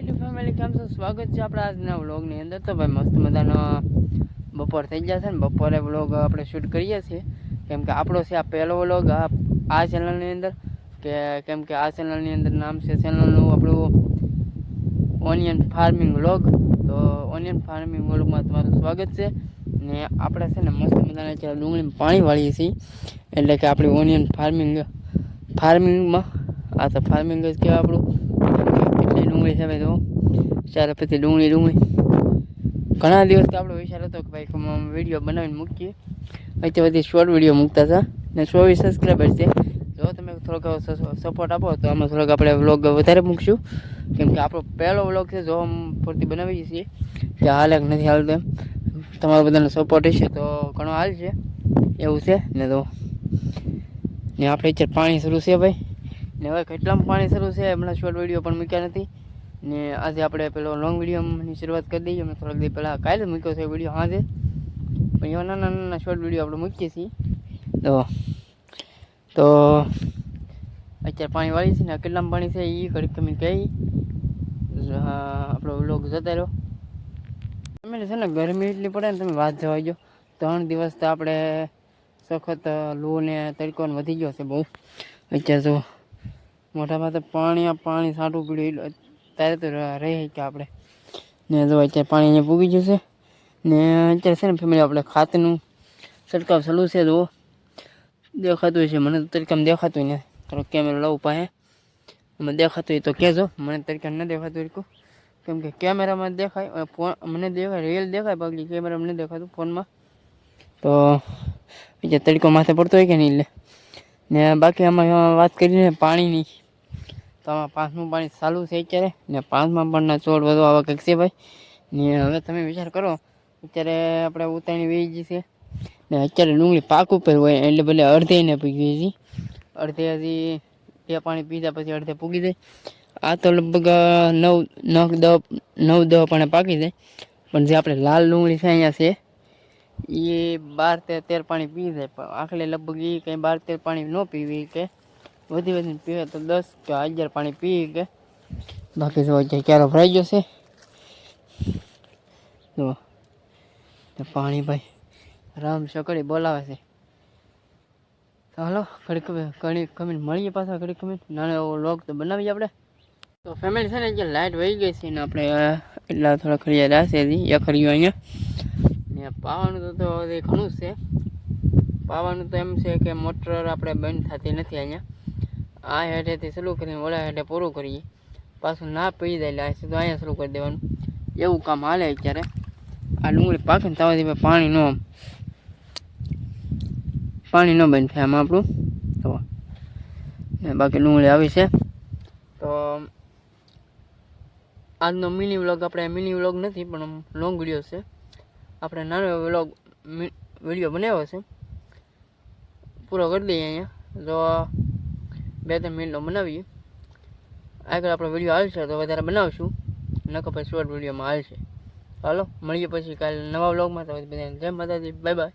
YouTube family કેમ છો? સ્વાગત છે આપણા આજના વ્લોગની અંદર. તો ભાઈ મસ્ત મજાનો બપોર થઈ ગયા છે ને બપોરે વ્લોગ આપણે શૂટ કરીએ છીએ, કેમ કે આપણો છે આ પહેલો વ્લોગ આ ચેનલની અંદર, કેમ કે આ ચેનલની અંદર નામ છે ચેનલનું આપણું ઓનિયન ફાર્મિંગ વ્લોગ. તો ઓનિયન ફાર્મિંગ વ્લોગમાં તમારું સ્વાગત છે. ને આપણે છે ને મસ્ત મજાના અત્યારે ડુંગળીમાં પાણી વાળીએ છીએ, એટલે કે આપણી ઓનિયન ફાર્મિંગમાં આ તો ફાર્મિંગ જ કહેવાય આપણું. કેટલી ડુંગળી છે ભાઈ, તો ચારે પછી ડુંગળી ઘણા દિવસથી આપણો વિચાર હતો કે ભાઈ વિડીયો બનાવીને મૂકીએ. અત્યાર બધી શોર્ટ વિડીયો મૂકતા હતા ને 24 સબસ્ક્રાઈબર છે. જો તમે થોડોક સપોર્ટ આપો તો આમાં થોડોક આપણે વ્લોગ વધારે મૂકશું, કેમ કે આપણો પહેલો વ્લોગ છે. જો પૂરતી બનાવીએ છીએ કે હાલે કે નથી હાલતો એમ તમારો બધાનો સપોર્ટ હશે તો ઘણો હાલ છે એવું છે ને. તો ને આપણે અત્યારે પાણી શરૂ છે ભાઈ, ને હવે કેટલામાં પાણી શરૂ છે. હમણાં શોર્ટ વિડીયો પણ મૂક્યા નથી ને આજે આપણે પેલો લોંગ વિડીયોની શરૂઆત કરી દઈએ. અમે થોડાક દી પહેલાં કાલે મૂક્યો છે વિડીયો સાંજે, પણ એવા નાના નાના શોર્ટ વિડીયો આપણે મૂકીએ છીએ. તો અત્યારે પાણી વાળી છે ને કેટલામાં પાણી છે એ ઘડીક તમે કહી આપણો વ્લોગ જતા રહ્યો. તમે છે ને ગરમી એટલી પડે ને તમે વાત જવા ગયો. 3 દિવસ તો આપણે સખત લૂ ને તડકો વધી ગયો છે બહુ. અત્યારે તો મોઢામાં તો પાણી છાંટવું પડ્યું ત્યારે તો રહી કે આપણે ને. જો અત્યારે પાણી અહીંયા પૂગી જશે ને અત્યારે છે ને ફેમિલી આપણે ખાતરનું છંટકાવ ચાલુ છે. તો દેખાતું હોય છે મને તો તડકામાં દેખાતું ને થોડોક કેમેરો લાવું પાસે મને દેખાતું હોય તો કહેજો. મને તડકા ન દેખાતું હોય કેમ કે કેમેરામાં દેખાય, ફોન મને દેખાય, રિયલ દેખાય, બાકી કેમેરામાં નથી દેખાતું ફોનમાં. તો બીજા તડકો માથે પડતો હોય કે નહીં એટલે ને. બાકી આમાં વાત કરીને પાણીની, તો આમાં 5મું પાણી ચાલુ છે અત્યારે ને 5મા પાણીના છોડ વધુ આવા કંઈક છે ભાઈ. ને હવે તમે વિચાર કરો અત્યારે આપણે ઉતાણી વહી ગઈ છે ને અત્યારે ડુંગળી પાક ઉપર હોય એટલે ભલે અડધે ને પૂગી હતી, અડધે હજી 2 પાણી પીધા પછી અડધે પૂગી જાય. આ તો લગભગ 9-10 પાણી પાકી જાય, પણ જે આપણે લાલ ડુંગળી છે અહીંયા છે એ 12-13 પાણી પી જાય. પણ આખલે લગભગ એ કંઈ 12-13 પાણી ન પીવી કે વધીને પીવે તો 10 કે 11 પાણી પી કે. બાકી જો અત્યારે ક્યારો ભરાઈ ગયો છે તો પાણી ભાઈ રામ શકડી બોલાવે છે. ચાલો ઘણી કમેન્ટ મળીએ પાછા, ઘણી કમેન્ટ નાનો એવો વ્લોગ તો બનાવીએ આપણે. તો ફેમિલી છે ને જે લાઇટ વહી ગઈ છે ને આપણે એટલા થોડા ખડિયા રહેશે ખડીઓ અહીંયા ને. પાવાનું તો ઘણું જ છે. પાવાનું તો એમ છે કે મોટર આપણે બંધ થતી નથી અહીંયા. આ હેઠેથી શરૂ કરીને ઓલા હેઠે પૂરું કરીએ, પાછું ના પી જાય એટલે સીધું અહીંયા શરૂ કરી દેવાનું, એવું કામ હાલે અત્યારે. આ ડુંગળી પાકે ને ત્યાંથી પાણી ન બંધ થાય આમાં આપણું. તો બાકી ડુંગળી આવી છે. તો આજનો મિની વ્લોગ આપણે મિની વ્લોગ નથી પણ લોંગ વિડીયો છે. આપણે નાનો વ્લોગ વિડીયો બનાવ્યો છે, પૂરો કરી દઈએ અહીંયા. જો 2-3 મિનિટનો બનાવીએ, આગળ આપણો વિડીયો હાલશે તો વધારે બનાવશું, નકર પછી શોર્ટ વિડીયોમાં હાલશે. હાલો મળીએ પછી કાલે નવા વ્લોગમાં. તો બધાને જય માતાજી, બાય બાય.